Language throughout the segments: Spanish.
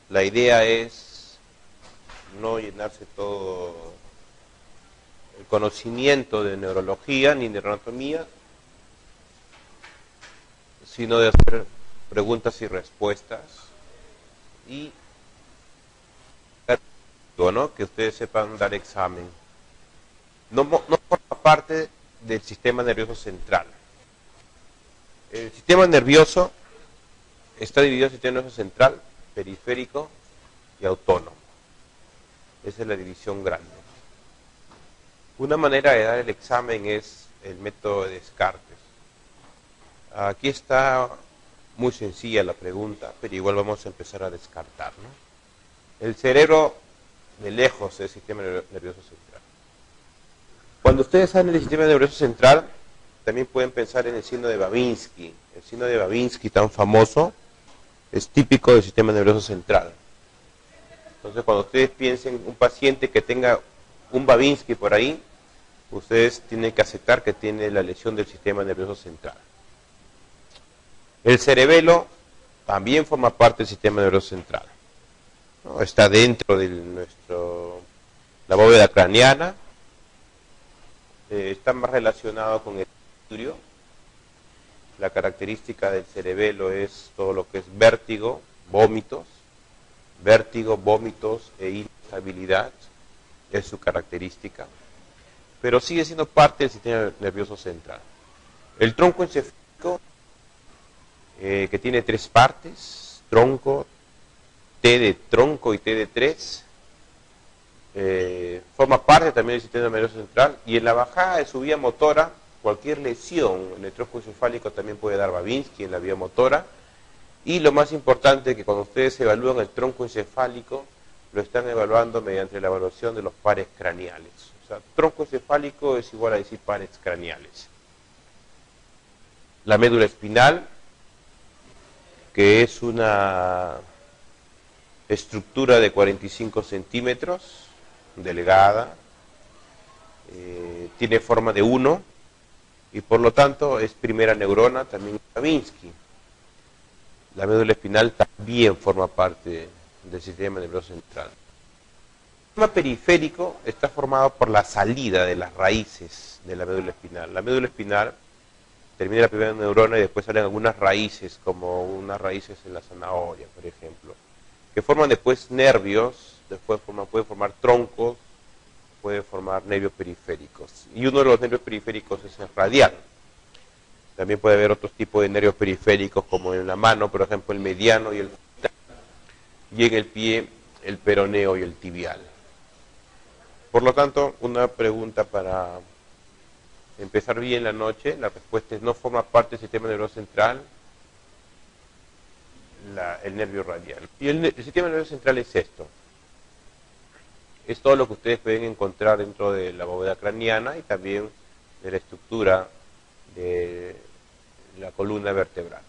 la idea es no llenarse todo el conocimiento de neurología ni de anatomía, sino de hacer preguntas y respuestas y ¿no? Que ustedes sepan dar examen. No forma parte del sistema nervioso central. El sistema nervioso está dividido en sistema nervioso central, periférico y autónomo. Esa es la división grande. Una manera de dar el examen es el método de Descartes. Aquí está muy sencilla la pregunta, pero igual vamos a empezar a descartar, ¿no? El cerebro de lejos es el sistema nervioso central. Cuando ustedes hablan del sistema nervioso central, también pueden pensar en el signo de Babinski. El signo de Babinski, tan famoso, es típico del sistema nervioso central. Entonces, cuando ustedes piensen en un paciente que tenga un Babinski por ahí, ustedes tienen que aceptar que tiene la lesión del sistema nervioso central. El cerebelo también forma parte del sistema nervioso central, ¿no? Está dentro de la bóveda craneana, está más relacionado con el equilibrio. La característica del cerebelo es todo lo que es vértigo, vómitos e inestabilidad, es su característica, pero sigue siendo parte del sistema nervioso central. El tronco encefálico, que tiene tres partes, tronco, T de tronco y T de 3, forma parte también del sistema nervioso central, y en la bajada de su vía motora, cualquier lesión en el tronco encefálico también puede dar Babinski en la vía motora, y lo más importante es que cuando ustedes evalúan el tronco encefálico, lo están evaluando mediante la evaluación de los pares craneales. O sea, tronco encefálico es igual a decir pares craneales. La médula espinal, que es una estructura de 45 centímetros, delgada, tiene forma de 1 y por lo tanto es primera neurona, también Babinski. La médula espinal también forma parte del sistema nervioso central. El sistema periférico está formado por la salida de las raíces de la médula espinal. La médula espinal termina la primera neurona y después salen algunas raíces, como unas raíces en la zanahoria, por ejemplo, que forman después nervios, después pueden formar troncos, pueden formar nervios periféricos. Y uno de los nervios periféricos es el radial. También puede haber otros tipos de nervios periféricos, como en la mano, por ejemplo, el mediano y el fetal, y en el pie, el peroneo y el tibial. Por lo tanto, una pregunta para empezar bien la noche, la respuesta es: no forma parte del sistema nervioso central el nervio radial. Y el sistema nervioso central es esto. Es todo lo que ustedes pueden encontrar dentro de la bóveda craneana y también de la estructura de la columna vertebral.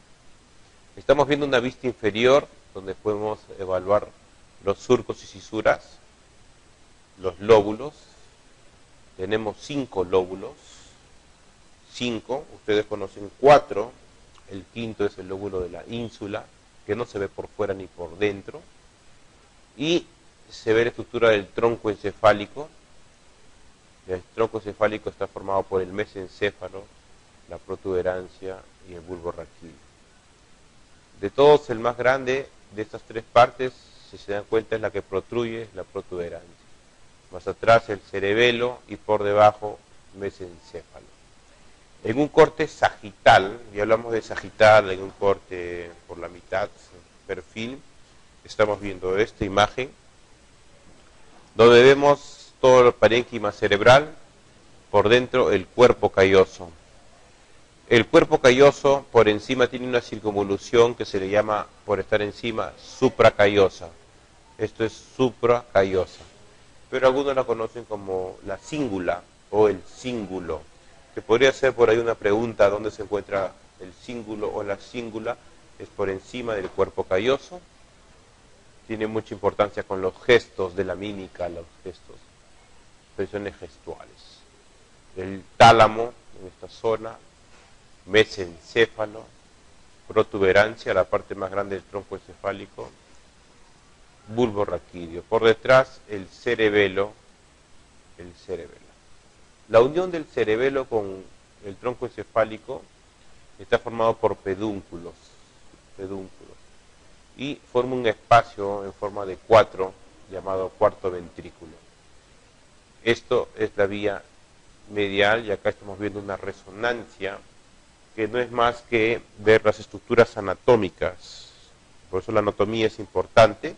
Estamos viendo una vista inferior donde podemos evaluar los surcos y cisuras, los lóbulos. Tenemos 5 lóbulos. 5, ustedes conocen 4, el quinto es el lóbulo de la ínsula, que no se ve por fuera ni por dentro, y se ve la estructura del tronco encefálico. El tronco encefálico está formado por el mesencéfalo, la protuberancia y el bulbo raquídeo. De todos, el más grande de estas tres partes, si se dan cuenta, es la que protruye, la protuberancia. Más atrás el cerebelo y por debajo mesencéfalo. En un corte sagital, y hablamos de sagital en un corte por la mitad, perfil, estamos viendo esta imagen, donde vemos todo el parénquima cerebral, por dentro el cuerpo calloso. El cuerpo calloso por encima tiene una circunvolución que se le llama, por estar encima, supracallosa. Esto es supracallosa. Pero algunos la conocen como la cíngula o el cíngulo. Que podría ser por ahí una pregunta: ¿dónde se encuentra el cíngulo o la cíngula? Es por encima del cuerpo calloso. Tiene mucha importancia con los gestos de la mímica, los gestos, expresiones gestuales. El tálamo, en esta zona, mesencéfalo, protuberancia, la parte más grande del tronco encefálico, bulbo raquídeo. Por detrás el cerebelo. La unión del cerebelo con el tronco encefálico está formado por pedúnculos, y forma un espacio en forma de 4 llamado cuarto ventrículo. Esto es la vía medial y acá estamos viendo una resonancia que no es más que ver las estructuras anatómicas. Por eso la anatomía es importante,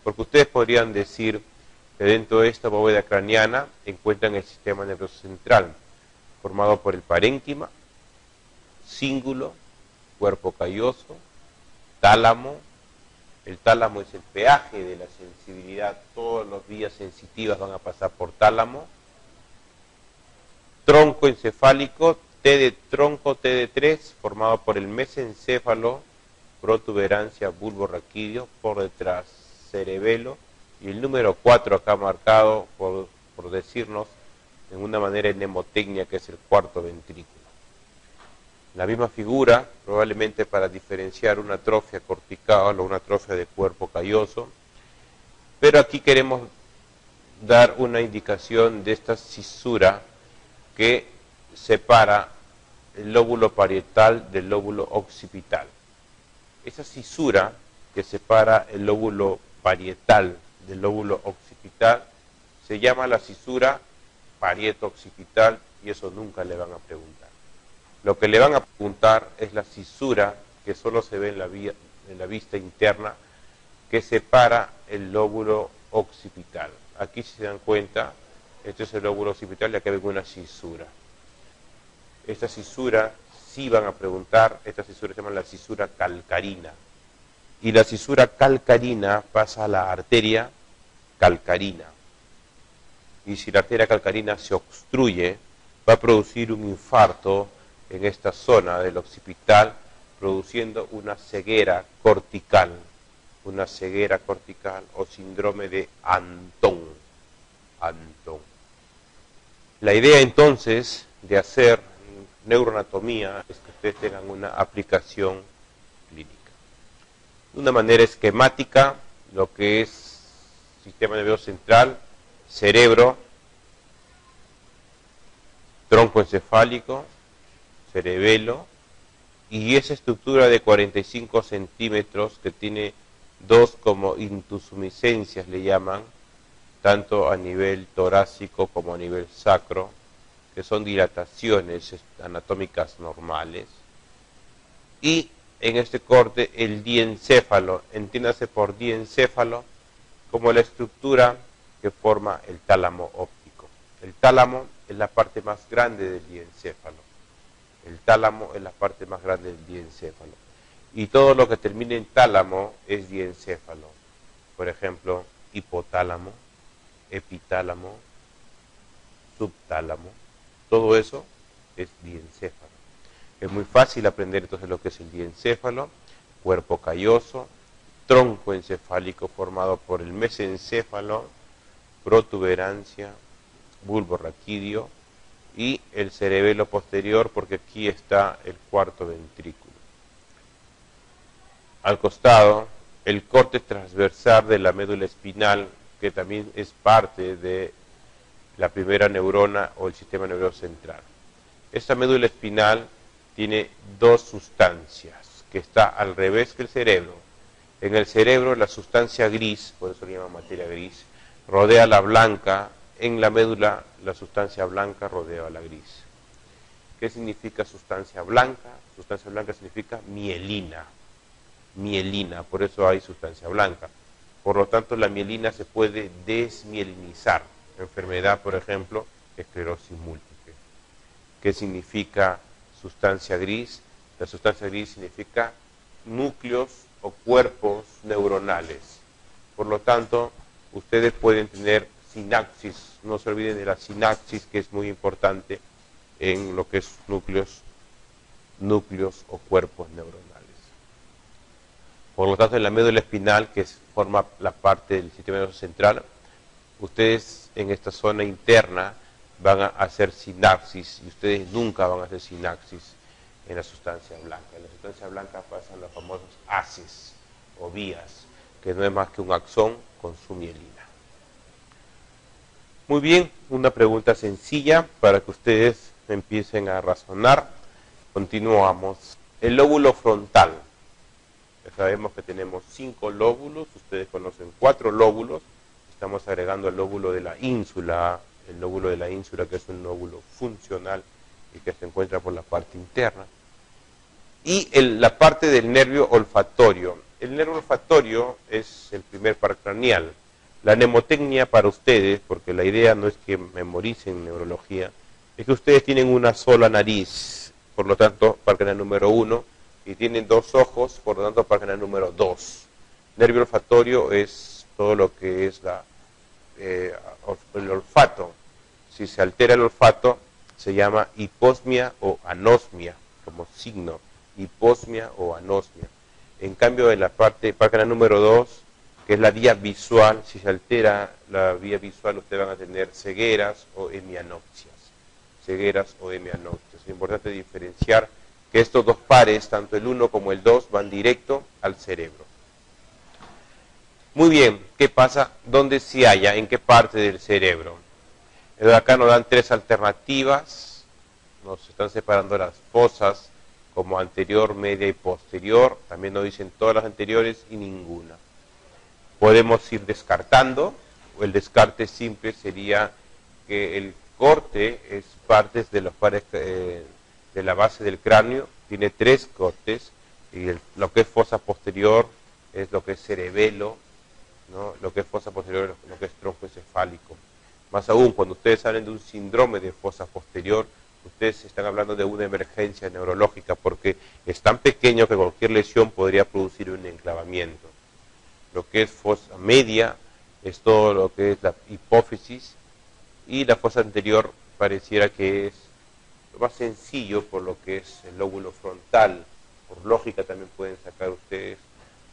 porque ustedes podrían decir que dentro de esta bóveda craneana encuentran el sistema nervioso central, formado por el parénquima, cíngulo, cuerpo calloso, tálamo. El tálamo es el peaje de la sensibilidad, todas las vías sensitivas van a pasar por tálamo. Tronco encefálico, T de tronco, T de 3, formado por el mesencéfalo, protuberancia, bulbo raquídeo, por detrás cerebelo, y el número 4 acá marcado por decirnos en una manera mnemotecnia que es el cuarto ventrículo. La misma figura, probablemente para diferenciar una atrofia cortical o una atrofia de cuerpo calloso, pero aquí queremos dar una indicación de esta cisura que separa el lóbulo parietal del lóbulo occipital. Esa cisura que separa el lóbulo parietal del lóbulo occipital se llama la cisura parieto-occipital, y eso nunca le van a preguntar. Lo que le van a preguntar es la cisura que solo se ve en la vista interna, que separa el lóbulo occipital. Aquí, si se dan cuenta, este es el lóbulo occipital y acá ven una cisura. Esta cisura sí van a preguntar, esta cisura se llama la cisura calcarina. Y la cisura calcarina pasa a la arteria calcarina. Y si la arteria calcarina se obstruye, va a producir un infarto en esta zona del occipital, produciendo una ceguera cortical o síndrome de Antón. La idea entonces de hacer neuroanatomía es que ustedes tengan una aplicación clínica. De una manera esquemática, lo que es sistema nervioso central, cerebro, tronco encefálico, cerebelo, y esa estructura de 45 centímetros que tiene dos como intusumescencias, le llaman, tanto a nivel torácico como a nivel sacro, que son dilataciones anatómicas normales, y en este corte el diencéfalo, entiéndase por diencéfalo como la estructura que forma el tálamo óptico. El tálamo es la parte más grande del diencéfalo. Y todo lo que termine en tálamo es diencéfalo. Por ejemplo, hipotálamo, epitálamo, subtálamo. Todo eso es diencéfalo. Es muy fácil aprender entonces lo que es el diencéfalo, cuerpo calloso, tronco encefálico formado por el mesencéfalo, protuberancia, bulbo raquídeo y el cerebelo posterior, porque aquí está el cuarto ventrículo. Al costado, el corte transversal de la médula espinal, que también es parte de la primera neurona o el sistema nervioso central. Esta médula espinal tiene dos sustancias, que está al revés que el cerebro. En el cerebro la sustancia gris, por eso le llaman materia gris, rodea la blanca. En la médula la sustancia blanca rodea a la gris. ¿Qué significa sustancia blanca? Sustancia blanca significa mielina. Mielina, por eso hay sustancia blanca. Por lo tanto, la mielina se puede desmielinizar. Enfermedad, por ejemplo, esclerosis múltiple. ¿Qué significa sustancia gris? La sustancia gris significa núcleos o cuerpos neuronales. Por lo tanto, ustedes pueden tener sinapsis. No se olviden de la sinapsis, que es muy importante en lo que es núcleos o cuerpos neuronales. Por lo tanto, en la médula espinal, que forma la parte del sistema nervioso central, ustedes en esta zona interna van a hacer sinapsis, y ustedes nunca van a hacer sinapsis en la sustancia blanca. En la sustancia blanca pasan los famosos haces o vías. que no es más que un axón con su mielina. Muy bien, una pregunta sencilla para que ustedes empiecen a razonar. Continuamos. El lóbulo frontal. Ya sabemos que tenemos 5 lóbulos, ustedes conocen 4 lóbulos. Estamos agregando el lóbulo de la ínsula, que es un lóbulo funcional y que se encuentra por la parte interna. Y la parte del nervio olfatorio. El nervio olfatorio es el primer par craneal. La mnemotecnia para ustedes, porque la idea no es que memoricen neurología, es que ustedes tienen una sola nariz, por lo tanto, par craneal número 1, y tienen 2 ojos, por lo tanto, par craneal número 2. Nervio olfatorio es todo lo que es el olfato. Si se altera el olfato, se llama hiposmia o anosmia, como signo, hiposmia o anosmia. En cambio, de la parte par craneal número 2, que es la vía visual, si se altera la vía visual, ustedes van a tener cegueras o hemianopsias. Cegueras o hemianopsias. Es importante diferenciar que estos 2 pares, tanto el 1 como el 2, van directo al cerebro. Muy bien, ¿qué pasa? ¿Dónde se halla? ¿En qué parte del cerebro? Acá nos dan 3 alternativas. Nos están separando las fosas como anterior, media y posterior. También nos dicen todas las anteriores y ninguna. Podemos ir descartando, o el descarte simple sería que el corte es partes de los pares de la base del cráneo, tiene 3 cortes, y lo que es fosa posterior es lo que es cerebelo, ¿no? Lo que es fosa posterior es lo que es tronco encefálico. Más aún, cuando ustedes hablan de un síndrome de fosa posterior, ustedes están hablando de una emergencia neurológica, porque es tan pequeño que cualquier lesión podría producir un enclavamiento. Lo que es fosa media es todo lo que es la hipófisis, y la fosa anterior pareciera que es lo más sencillo por lo que es el lóbulo frontal. Por lógica también pueden sacar ustedes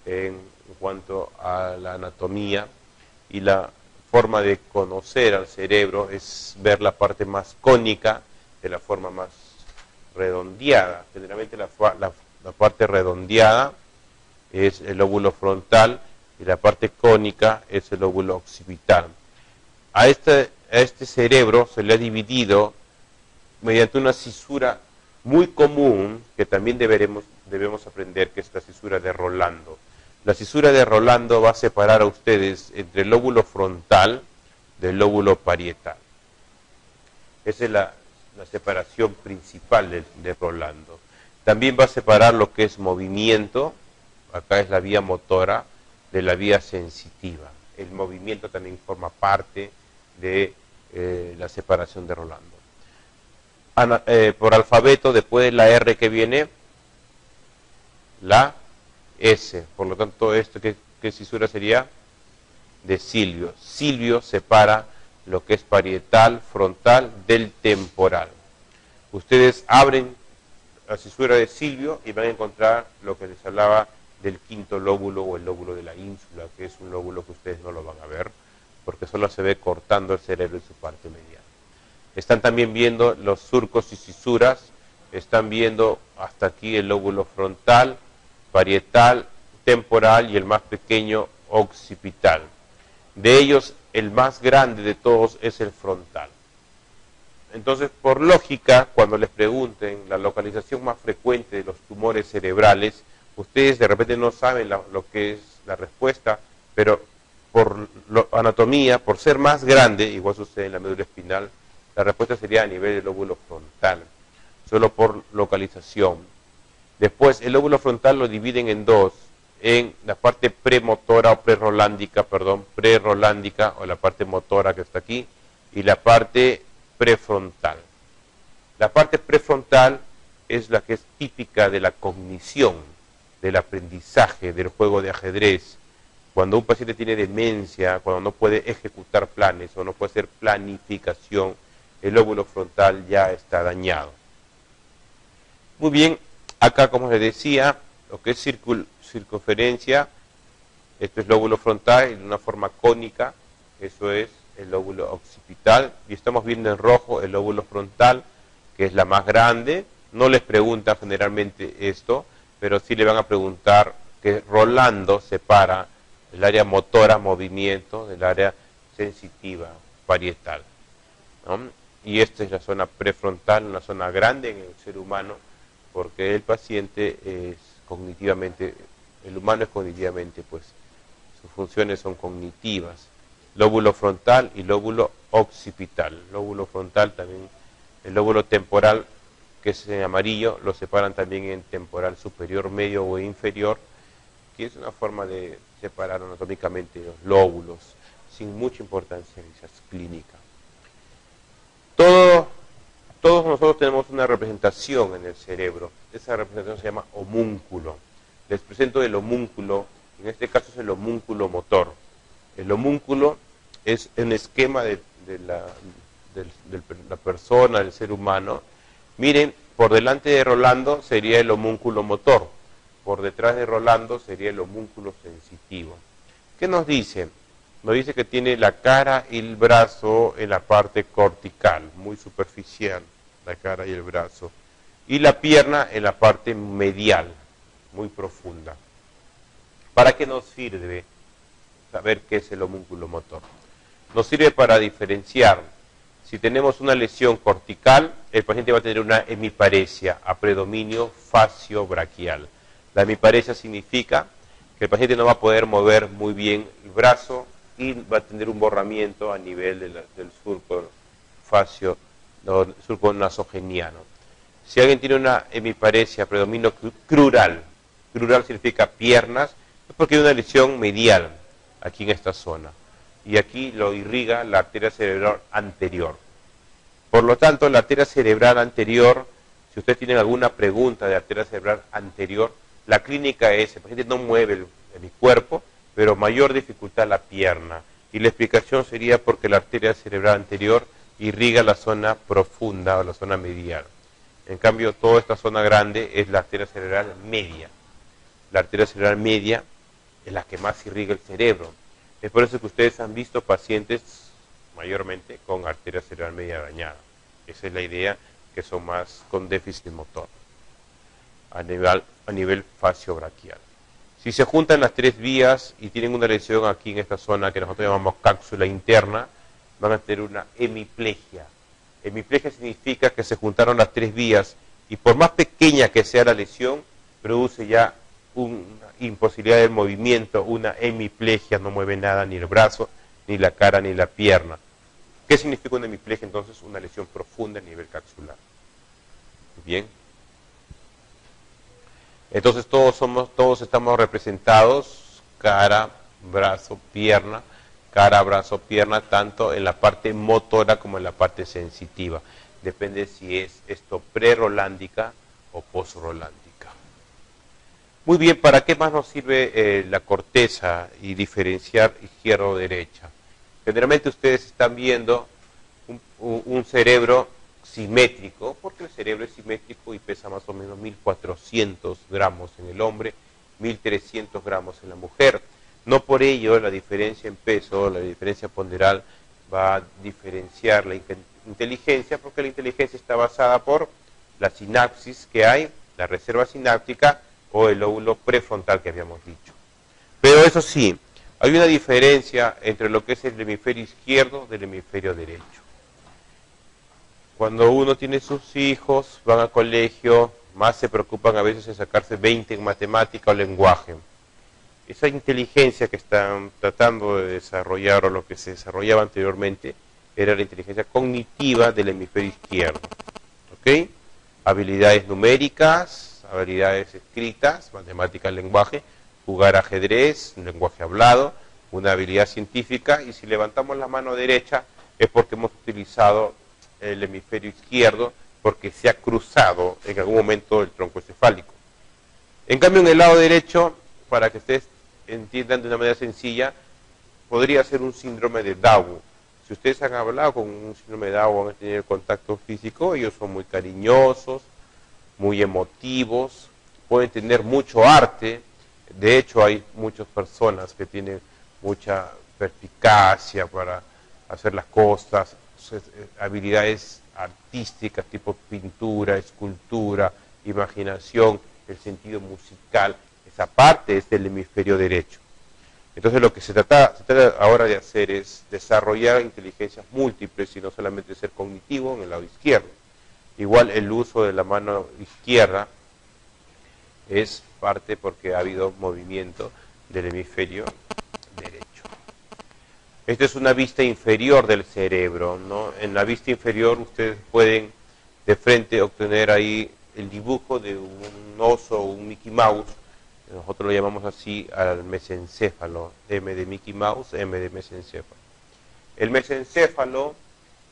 en cuanto a la anatomía, y la forma de conocer al cerebro es ver la parte más cónica de la forma más redondeada. Generalmente la parte redondeada es el lóbulo frontal y la parte cónica es el lóbulo occipital. A este cerebro se le ha dividido mediante una cisura muy común que también debemos aprender, que es la cisura de Rolando. La cisura de Rolando va a separar a ustedes entre el lóbulo frontal del lóbulo parietal. Esa es la separación principal de Rolando. También va a separar lo que es movimiento, acá es la vía motora, de la vía sensitiva. El movimiento también forma parte de la separación de Rolando. Por alfabeto, después de la R que viene, la S. Por lo tanto, esto ¿qué cisura sería? De Silvio. Silvio separa lo que es parietal, frontal, del temporal. Ustedes abren la cisura de Silvio y van a encontrar lo que les hablaba del quinto lóbulo o el lóbulo de la ínsula, que es un lóbulo que ustedes no lo van a ver, porque solo se ve cortando el cerebro en su parte mediana. Están también viendo los surcos y cisuras, están viendo hasta aquí el lóbulo frontal, parietal, temporal y el más pequeño occipital. De ellos, el más grande de todos es el frontal. Entonces, por lógica, cuando les pregunten la localización más frecuente de los tumores cerebrales, ustedes de repente no saben lo que es la respuesta, pero por anatomía, por ser más grande, igual sucede en la médula espinal, la respuesta sería a nivel del lóbulo frontal, solo por localización. Después, el lóbulo frontal lo dividen en 2, en la parte premotora o prerolándica, o la parte motora que está aquí, y la parte prefrontal. La parte prefrontal es la que es típica de la cognición, del aprendizaje, del juego de ajedrez. Cuando un paciente tiene demencia, cuando no puede ejecutar planes o no puede hacer planificación, el lóbulo frontal ya está dañado. Muy bien, acá como les decía, lo que es circunferencia, esto es lóbulo frontal en una forma cónica, eso es el lóbulo occipital, y estamos viendo en rojo el lóbulo frontal, que es la más grande. No les preguntan generalmente esto, pero sí le van a preguntar que Rolando separa del área motora, movimiento, del área sensitiva, parietal, ¿no? Y esta es la zona prefrontal, una zona grande en el ser humano, porque el paciente es cognitivamente, el humano es cognitivamente, pues sus funciones son cognitivas, lóbulo frontal y lóbulo occipital. Lóbulo frontal también, el lóbulo temporal, que es en amarillo, lo separan también en temporal superior, medio o inferior, que es una forma de separar anatómicamente los lóbulos, sin mucha importancia quizás clínica. Todos nosotros tenemos una representación en el cerebro. Esa representación se llama homúnculo. Les presento el homúnculo, en este caso es el homúnculo motor. El homúnculo es un esquema de la persona, del ser humano. Miren, por delante de Rolando sería el homúnculo motor, por detrás de Rolando sería el homúnculo sensitivo. ¿Qué nos dice? Nos dice que tiene la cara y el brazo en la parte cortical, muy superficial, la cara y el brazo, y la pierna en la parte medial, muy profunda. ¿Para qué nos sirve saber qué es el homúnculo motor? Nos sirve para diferenciar. Si tenemos una lesión cortical, el paciente va a tener una hemiparesia a predominio facio-braquial. La hemiparesia significa que el paciente no va a poder mover muy bien el brazo y va a tener un borramiento a nivel del surco facio, surco nasogeniano. Si alguien tiene una hemiparesia a predominio crural, crural significa piernas, es porque hay una lesión medial aquí en esta zona. Y aquí lo irriga la arteria cerebral anterior. Por lo tanto, la arteria cerebral anterior, si ustedes tienen alguna pregunta de arteria cerebral anterior, la clínica es, el paciente no mueve el cuerpo, pero mayor dificultad la pierna. Y la explicación sería porque la arteria cerebral anterior irriga la zona profunda o la zona medial. En cambio, toda esta zona grande es la arteria cerebral media. La arteria cerebral media es la que más irriga el cerebro. Es por eso que ustedes han visto pacientes mayormente con arteria cerebral media dañada. Esa es la idea, que son más con déficit motor a nivel facio-braquial. Si se juntan las tres vías y tienen una lesión aquí en esta zona que nosotros llamamos cápsula interna, van a tener una hemiplegia. Hemiplegia significa que se juntaron las tres vías y por más pequeña que sea la lesión, produce ya una imposibilidad del movimiento, una hemiplegia, no mueve nada, ni el brazo, ni la cara, ni la pierna. ¿Qué significa una hemiplegia? Entonces, una lesión profunda a nivel capsular. Bien. Entonces, todos estamos representados, cara, brazo, pierna, tanto en la parte motora como en la parte sensitiva. Depende si es esto pre-rolándica o post-rolándica. Muy bien, ¿para qué más nos sirve la corteza y diferenciar izquierda o derecha? Generalmente ustedes están viendo un cerebro simétrico, porque el cerebro es simétrico y pesa más o menos 1.400 gramos en el hombre, 1.300 gramos en la mujer. No por ello la diferencia en peso, la diferencia ponderal va a diferenciar la inteligencia, porque la inteligencia está basada por la sinapsis que hay, la reserva sináptica o el lóbulo prefrontal que habíamos dicho. Pero eso sí, hay una diferencia entre lo que es el hemisferio izquierdo del hemisferio derecho. Cuando uno tiene sus hijos, van al colegio, más se preocupan a veces en sacarse 20 en matemática o lenguaje. Esa inteligencia que están tratando de desarrollar o lo que se desarrollaba anteriormente era la inteligencia cognitiva del hemisferio izquierdo. ¿Ok? Habilidades numéricas, habilidades escritas, matemática, lenguaje, jugar ajedrez, lenguaje hablado, una habilidad científica, y si levantamos la mano derecha es porque hemos utilizado el hemisferio izquierdo porque se ha cruzado en algún momento el tronco encefálico. En cambio, en el lado derecho, para que ustedes entiendan de una manera sencilla, podría ser un síndrome de Down. Si ustedes han hablado con un síndrome de Down, han tenido contacto físico, ellos son muy cariñosos, muy emotivos, pueden tener mucho arte. De hecho, hay muchas personas que tienen mucha perspicacia para hacer las cosas, habilidades artísticas tipo pintura, escultura, imaginación, el sentido musical. Esa parte es del hemisferio derecho. Entonces lo que se trata ahora de hacer es desarrollar inteligencias múltiples y no solamente ser cognitivo en el lado izquierdo. Igual el uso de la mano izquierda es parte porque ha habido movimiento del hemisferio derecho. Esta es una vista inferior del cerebro, ¿no? En la vista inferior ustedes pueden de frente obtener ahí el dibujo de un oso o un Mickey Mouse. Nosotros lo llamamos así al mesencéfalo, M de Mickey Mouse, M de mesencéfalo. El mesencéfalo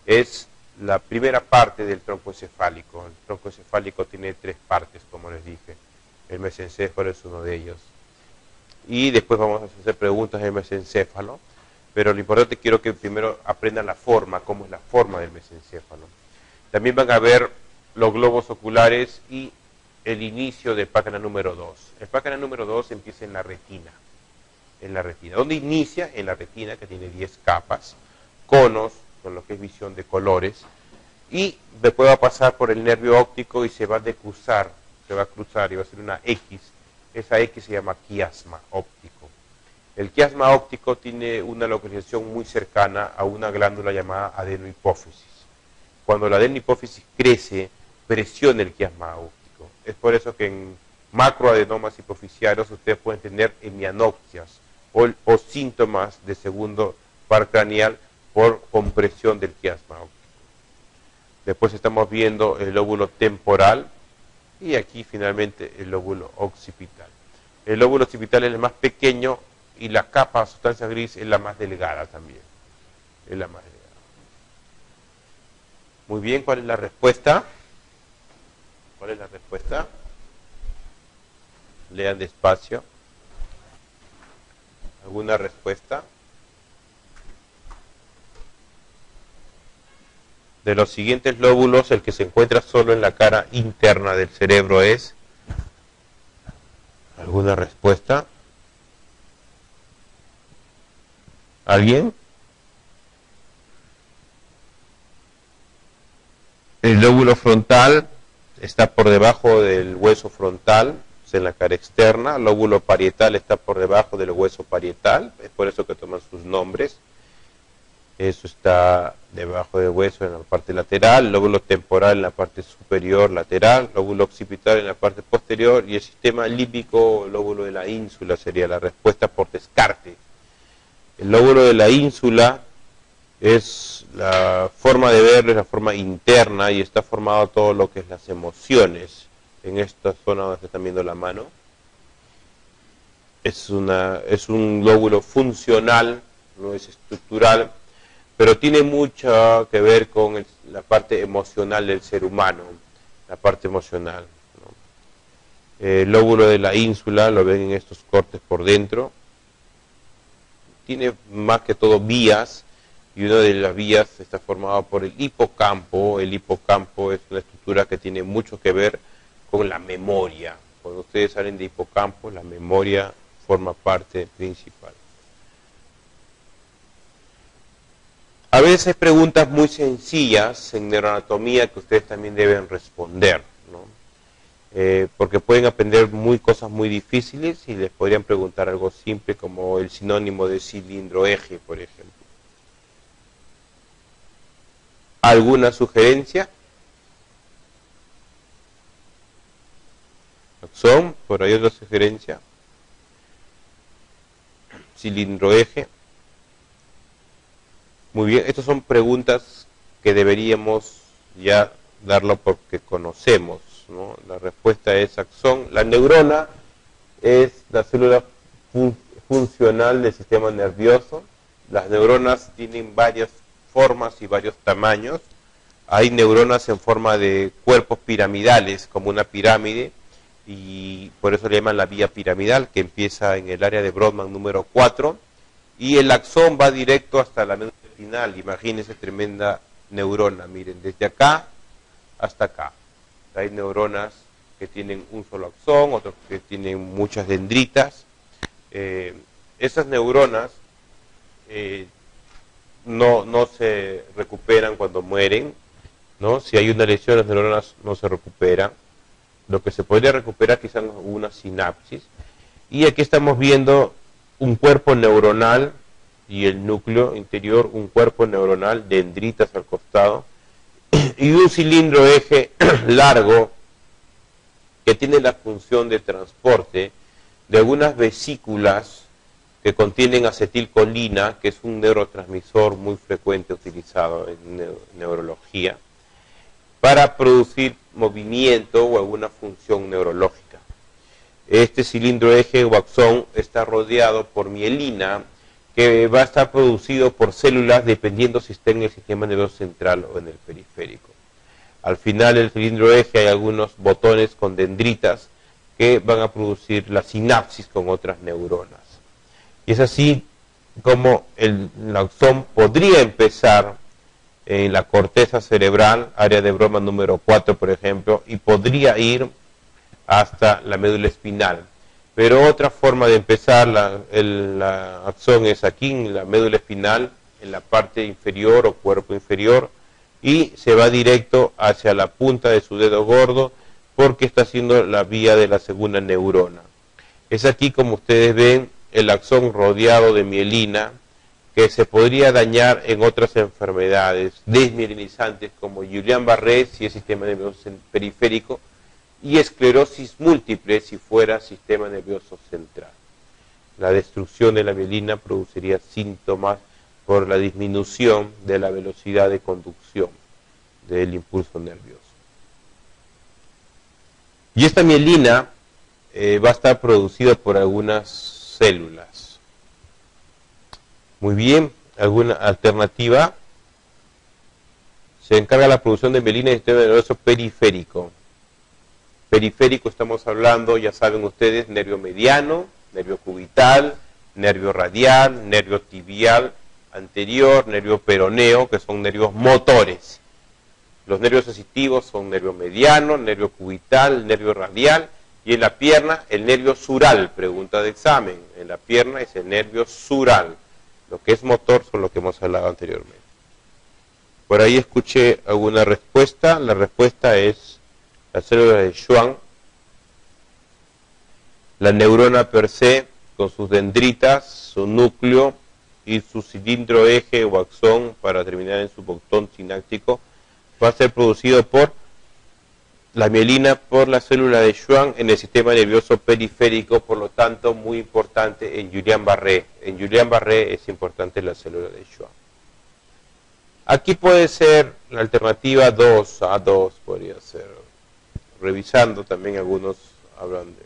es la primera parte del tronco encefálico. El tronco encefálico tiene 3 partes, como les dije. El mesencéfalo es uno de ellos. Y después vamos a hacer preguntas del mesencéfalo, pero lo importante quiero que primero aprendan la forma, cómo es la forma del mesencéfalo. También van a ver los globos oculares y el inicio del páncreas número 2. El páncreas número 2 empieza en la retina. En la retina. ¿Dónde inicia? En la retina, que tiene 10 capas, conos, con lo que es visión de colores, y después va a pasar por el nervio óptico y se va a decruzar, se va a cruzar y va a ser una X. Esa X se llama quiasma óptico. El quiasma óptico tiene una localización muy cercana a una glándula llamada adenohipófisis. Cuando la adenohipófisis crece, presiona el quiasma óptico. Es por eso que en macroadenomas hipoficiarios ustedes pueden tener hemianopsias o síntomas de segundo par craneal por compresión del quiasma óptico. Después estamos viendo el lóbulo temporal y aquí finalmente el lóbulo occipital. El lóbulo occipital es el más pequeño y la capa sustancia gris es la más delgada también. Es la más delgada. Muy bien, ¿cuál es la respuesta? ¿Cuál es la respuesta? Lean despacio. ¿Alguna respuesta? De los siguientes lóbulos, el que se encuentra solo en la cara interna del cerebro es... ¿Alguna respuesta? ¿Alguien? El lóbulo frontal está por debajo del hueso frontal, es en la cara externa. El lóbulo parietal está por debajo del hueso parietal, es por eso que toman sus nombres. Eso está debajo del hueso en la parte lateral, lóbulo temporal en la parte superior lateral, lóbulo occipital en la parte posterior y el sistema límbico, lóbulo de la ínsula sería la respuesta por descarte. El lóbulo de la ínsula es la forma de verlo, es la forma interna y está formado todo lo que es las emociones. En esta zona donde se están viendo la mano es un lóbulo funcional, no es estructural, pero tiene mucho que ver con la parte emocional del ser humano, la parte emocional, ¿no? El lóbulo de la ínsula, lo ven en estos cortes por dentro, tiene más que todo vías, y una de las vías está formada por el hipocampo. El hipocampo es una estructura que tiene mucho que ver con la memoria. Cuando ustedes salen de hipocampo, la memoria forma parte principal. A veces hay preguntas muy sencillas en neuroanatomía que ustedes también deben responder, ¿no? Porque pueden aprender cosas muy difíciles y les podrían preguntar algo simple como el sinónimo de cilindro-eje, por ejemplo. ¿Alguna sugerencia? ¿Son? ¿Por ahí otra sugerencia? Cilindro-eje. Muy bien, estas son preguntas que deberíamos ya darlo porque conocemos, ¿no? La respuesta es axón. La neurona es la célula funcional del sistema nervioso. Las neuronas tienen varias formas y varios tamaños. Hay neuronas en forma de cuerpos piramidales, como una pirámide, y por eso le llaman la vía piramidal, que empieza en el área de Brodmann número 4, y el axón va directo hasta la médula espinal. Imagínense tremenda neurona, miren, desde acá hasta acá. Hay neuronas que tienen un solo axón, otros que tienen muchas dendritas. Esas neuronas no se recuperan cuando mueren, ¿no? Si hay una lesión, las neuronas no se recuperan. Lo que se podría recuperar quizás una sinapsis. Y aquí estamos viendo un cuerpo neuronal y el núcleo interior, un cuerpo neuronal, dendritas al costado, y un cilindro eje largo que tiene la función de transporte de algunas vesículas que contienen acetilcolina, que es un neurotransmisor muy frecuente utilizado en neurología, para producir movimiento o alguna función neurológica. Este cilindro eje o axón está rodeado por mielina, que va a estar producido por células dependiendo si está en el sistema nervioso central o en el periférico. Al final del cilindro eje hay algunos botones con dendritas que van a producir la sinapsis con otras neuronas. Y es así como el axón podría empezar en la corteza cerebral, área de Broca número 4, por ejemplo, y podría ir hasta la médula espinal. Pero otra forma de empezar la axón es aquí, en la médula espinal, en la parte inferior o cuerpo inferior, y se va directo hacia la punta de su dedo gordo, porque está haciendo la vía de la segunda neurona. Es aquí, como ustedes ven, el axón rodeado de mielina, que se podría dañar en otras enfermedades desmielinizantes como Guillain-Barré, si es sistema nervioso periférico, y esclerosis múltiple si fuera sistema nervioso central. La destrucción de la mielina produciría síntomas por la disminución de la velocidad de conducción del impulso nervioso. Y esta mielina va a estar producida por algunas células. Muy bien, ¿alguna alternativa? Se encarga la producción de mielina en el sistema nervioso periférico. Periférico estamos hablando, ya saben ustedes, nervio mediano, nervio cubital, nervio radial, nervio tibial anterior, nervio peroneo, que son nervios motores. Los nervios sensitivos son nervio mediano, nervio cubital, nervio radial, y en la pierna el nervio sural, pregunta de examen, en la pierna es el nervio sural. Lo que es motor son lo que hemos hablado anteriormente. Por ahí escuché alguna respuesta, la respuesta es la célula de Schwann, la neurona per se, con sus dendritas, su núcleo y su cilindro eje o axón para terminar en su botón sináptico, va a ser producido por la mielina, por la célula de Schwann en el sistema nervioso periférico, por lo tanto muy importante en Guillain-Barré. En Guillain-Barré es importante la célula de Schwann. Aquí puede ser la alternativa 2, A2 podría ser. Revisando también algunos hablan de...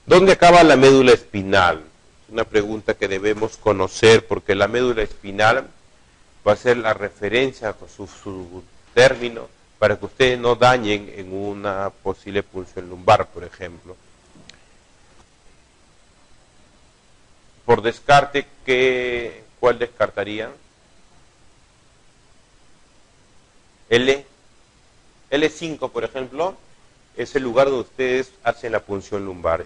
¿Dónde acaba la médula espinal? Es una pregunta que debemos conocer porque la médula espinal va a ser la referencia con su término para que ustedes no dañen en una posible punción lumbar, por ejemplo. Por descarte, ¿cuál descartarían? L5, por ejemplo, es el lugar donde ustedes hacen la punción lumbar.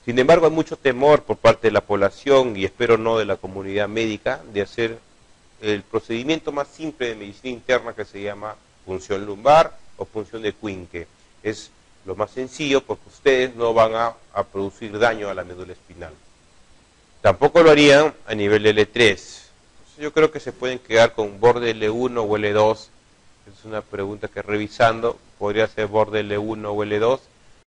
Sin embargo, hay mucho temor por parte de la población, y espero no de la comunidad médica, de hacer el procedimiento más simple de medicina interna que se llama punción lumbar o punción de Quincke. Es lo más sencillo porque ustedes no van a producir daño a la médula espinal. Tampoco lo harían a nivel L3. Entonces, yo creo que se pueden quedar con borde L1 o L2. Es una pregunta que revisando podría ser borde L1 o L2